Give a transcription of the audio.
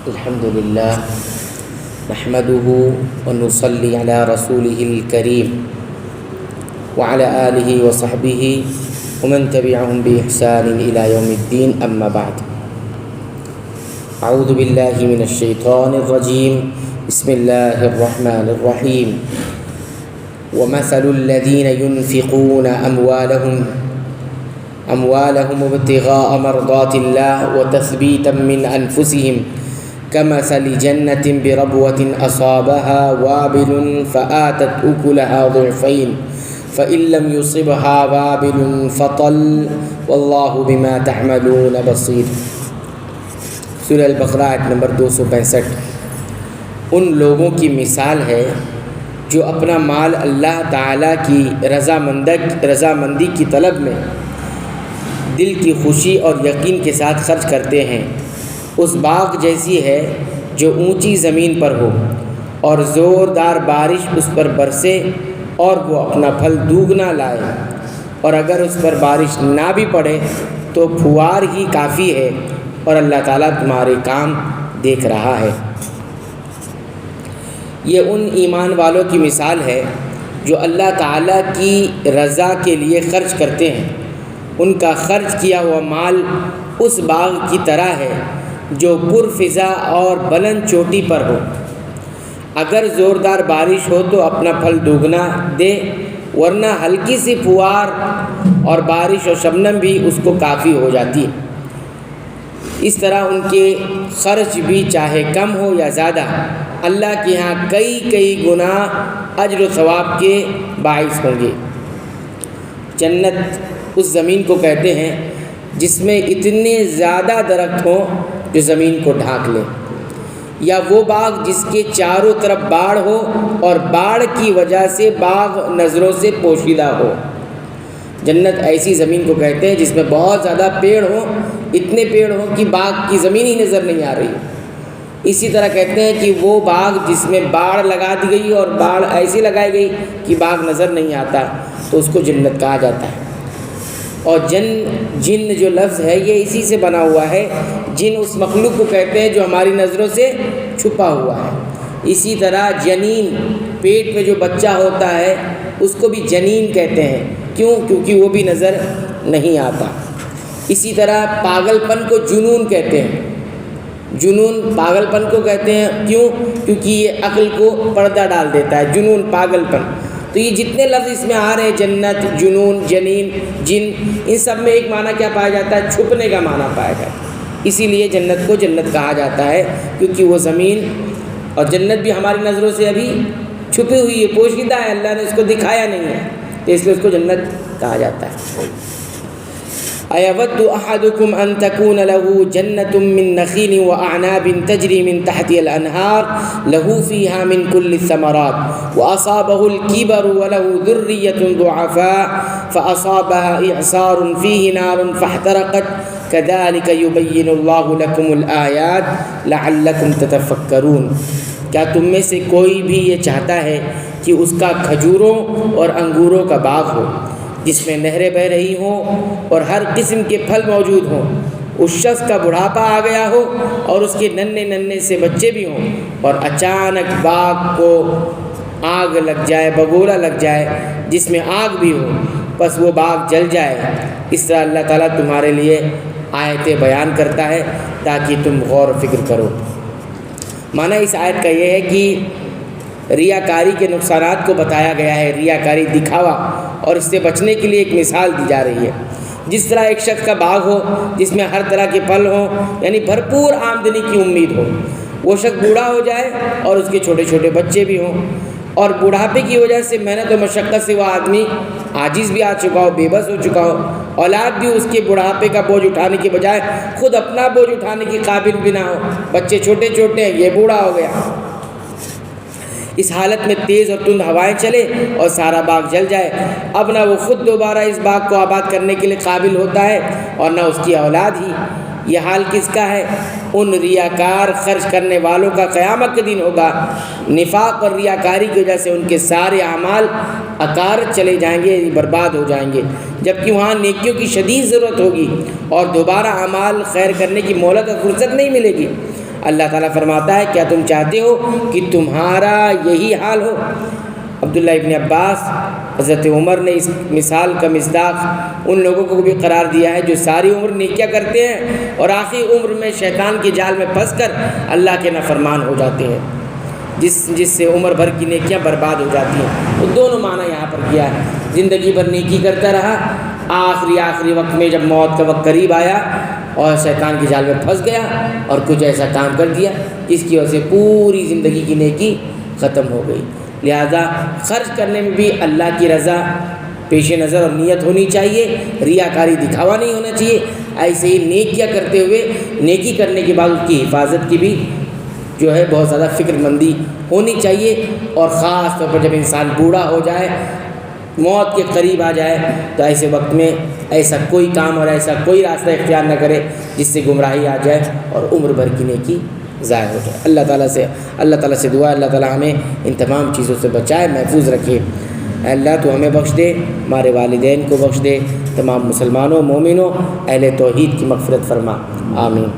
الحمد للہ نحمده ونصلي على رسوله الكريم وعلى آله وصحبه ومن تبعهم بإحسان إلى يوم الدين أما بعد أعوذ بالله من الشيطان الرجيم بسم الله الرحمن الرحيم ومثل الذين ينفقون أموالهم ابتغاء مرضات الله وتثبيتا من أنفسهم كمثل جنة بربوة أصابها وابل فآتت أكلها ضعفين فإن لم يصبها وابل فطل والله بما تعملون بصير۔ سورہ البقرہ آیت نمبر 265۔ ان لوگوں کی مثال ہے جو اپنا مال اللہ تعالیٰ کی رضامندی کی طلب میں دل کی خوشی اور یقین کے ساتھ خرچ کرتے ہیں، اس باغ جیسی ہے جو اونچی زمین پر ہو اور زوردار بارش اس پر برسے اور وہ اپنا پھل دوگنا لائے، اور اگر اس پر بارش نہ بھی پڑے تو پھوار ہی کافی ہے، اور اللہ تعالیٰ تمہارے کام دیکھ رہا ہے۔ یہ ان ایمان والوں کی مثال ہے جو اللہ تعالیٰ کی رضا کے لیے خرچ کرتے ہیں۔ ان کا خرچ کیا ہوا مال اس باغ کی طرح ہے جو پرفضا اور بلند چوٹی پر ہو، اگر زوردار بارش ہو تو اپنا پھل دوگنا دے، ورنہ ہلکی سی پھوار اور بارش اور شبنم بھی اس کو کافی ہو جاتی ہے۔ اس طرح ان کے خرچ بھی چاہے کم ہو یا زیادہ اللہ کے ہاں کئی گنا اجر و ثواب کے باعث ہوں گے۔ جنت اس زمین کو کہتے ہیں جس میں اتنے زیادہ درخت ہوں جو زمین کو ڈھانک لیں، یا وہ باغ جس کے چاروں طرف باڑ ہو اور باڑ کی وجہ سے باغ نظروں سے پوشیدہ ہو۔ جنت ایسی زمین کو کہتے ہیں جس میں بہت زیادہ پیڑ ہوں، اتنے پیڑ ہوں کہ باغ کی زمین ہی نظر نہیں آ رہی۔ اسی طرح کہتے ہیں کہ وہ باغ جس میں باڑ لگا دی گئی اور باڑ ایسی لگائی گئی کہ باغ نظر نہیں آتا، تو اس کو جنت کہا جاتا ہے۔ اور جن جو لفظ ہے یہ اسی سے بنا ہوا ہے۔ جن اس مخلوق کو کہتے ہیں جو ہماری نظروں سے چھپا ہوا ہے۔ اسی طرح جنین، پیٹ میں جو بچہ ہوتا ہے اس کو بھی جنین کہتے ہیں، کیونکہ وہ بھی نظر نہیں آتا۔ اسی طرح پاگل پن کو جنون کہتے ہیں۔ جنون پاگل پن کو کہتے ہیں، کیونکہ یہ عقل کو پردہ ڈال دیتا ہے، جنون پاگل پن۔ تو یہ جتنے لفظ اس میں آ رہے ہیں، جنت، جنون، جنین، جن، ان سب میں ایک معنی کیا پایا جاتا ہے؟ چھپنے کا معنی پایا جاتا ہے۔ اسی لیے جنت کو جنت کہا جاتا ہے، کیونکہ وہ زمین اور جنت بھی ہماری نظروں سے ابھی چھپی ہوئی ہے، پوشیدہ ہے، اللہ نے اس کو دکھایا نہیں ہے، تو اس لیے اس کو جنت کہا جاتا ہے۔ أَيَوَدُّ أَحَدُكُمْ أَن تَكُونَ لَهُ جَنَّةٌ مِّن نَخِيلٍ وَأَعْنَابٍ تَجْرِي مِن تَحْتِهَا الْأَنْهَارُ لَهُ فِيهَا مِن كُلِّ الثَّمَرَاتِ وَأَصَابَهُ الْكِبَرُ وَلَهُ ذُرِّيَّةٌ ضُعَفَاءُ فَأَصَابَهَا إِعْصَارٌ فِيهِ نَارٌ فَاحْتَرَقَتْ كَذَلِكَ يُبَيِّنُ اللَّهُ لَكُمُ الْآيَاتِ لَعَلَّكُمْ تَتَفَكَّرُونَ۔ کیا تم میں سے کوئی بھی یہ چاہتا ہے کہ اس کا کھجوروں اور انگوروں کا باغ ہو جس میں نہریں بہہ رہی ہوں اور ہر قسم کے پھل موجود ہوں، اس شخص کا بڑھاپا آ گیا ہو اور اس کے ننھے سے بچے بھی ہوں، اور اچانک باغ کو آگ لگ جائے، بگولا لگ جائے جس میں آگ بھی ہو، بس وہ باغ جل جائے۔ اس طرح اللہ تعالیٰ تمہارے لیے آیتیں بیان کرتا ہے تاکہ تم غور و فکر کرو۔ معنی اس آیت کا یہ ہے کہ ریاکاری کے نقصانات کو بتایا گیا ہے۔ ریاکاری، دکھاوا، اور اس سے بچنے کے لیے ایک مثال دی جا رہی ہے۔ جس طرح ایک شخص کا باغ ہو جس میں ہر طرح کے پھل ہوں، یعنی بھرپور آمدنی کی امید ہو، وہ شخص بوڑھا ہو جائے اور اس کے چھوٹے چھوٹے بچے بھی ہوں، اور بڑھاپے کی وجہ سے محنت و مشقت سے وہ آدمی عاجز بھی آ چکا ہو، بے بس ہو چکا ہو، اولاد بھی اس کے بڑھاپے کا بوجھ اٹھانے کے بجائے خود اپنا بوجھ اٹھانے کے قابل بھی نہ ہو، بچے چھوٹے چھوٹے ہیں، یہ بوڑھا ہو گیا۔ اس حالت میں تیز اور تند ہوائیں چلے اور سارا باغ جل جائے، اب نہ وہ خود دوبارہ اس باغ کو آباد کرنے کے لیے قابل ہوتا ہے اور نہ اس کی اولاد ہی۔ یہ حال کس کا ہے؟ ان ریاکار خرچ کرنے والوں کا قیامت کے دن ہوگا۔ نفاق اور ریاکاری کی وجہ سے ان کے سارے اعمال اکار چلے جائیں گے، برباد ہو جائیں گے، جبکہ وہاں نیکیوں کی شدید ضرورت ہوگی اور دوبارہ اعمال خیر کرنے کی مہلت اور فرصت نہیں ملے گی۔ اللہ تعالیٰ فرماتا ہے کیا تم چاہتے ہو کہ تمہارا یہی حال ہو؟ عبداللہ ابن عباس، حضرت عمر نے اس مثال کا مصداق ان لوگوں کو بھی قرار دیا ہے جو ساری عمر نیکیاں کرتے ہیں اور آخری عمر میں شیطان کے جال میں پھنس کر اللہ کے نافرمان ہو جاتے ہیں، جس سے عمر بھر کی نیکیاں برباد ہو جاتی ہیں۔ تو دونوں معنی یہاں پر کیا ہے، زندگی بھر نیکی کرتا رہا، آخری وقت میں جب موت کا وقت قریب آیا اور شیطان کے جال میں پھنس گیا اور کچھ ایسا کام کر دیا جس کی وجہ سے پوری زندگی کی نیکی ختم ہو گئی۔ لہذا خرچ کرنے میں بھی اللہ کی رضا پیش نظر اور نیت ہونی چاہیے، ریاکاری دکھاوا نہیں ہونا چاہیے۔ ایسے ہی نیکیاں کرتے ہوئے نیکی کرنے کے بعد اس کی حفاظت کی بھی جو ہے بہت زیادہ فکر مندی ہونی چاہیے، اور خاص طور پر جب انسان بوڑھا ہو جائے، موت کے قریب آ جائے، تو ایسے وقت میں ایسا کوئی کام اور ایسا کوئی راستہ اختیار نہ کرے جس سے گمراہی آ جائے اور عمر بھر کی نیکی ضائع ہو جائے۔ اللہ تعالیٰ سے دعا، اللہ تعالیٰ ہمیں ان تمام چیزوں سے بچائے، محفوظ رکھے۔ اے اللہ تو ہمیں بخش دے، ہمارے والدین کو بخش دے، تمام مسلمانوں، مومنوں، اہل توحید کی مغفرت فرما، آمین۔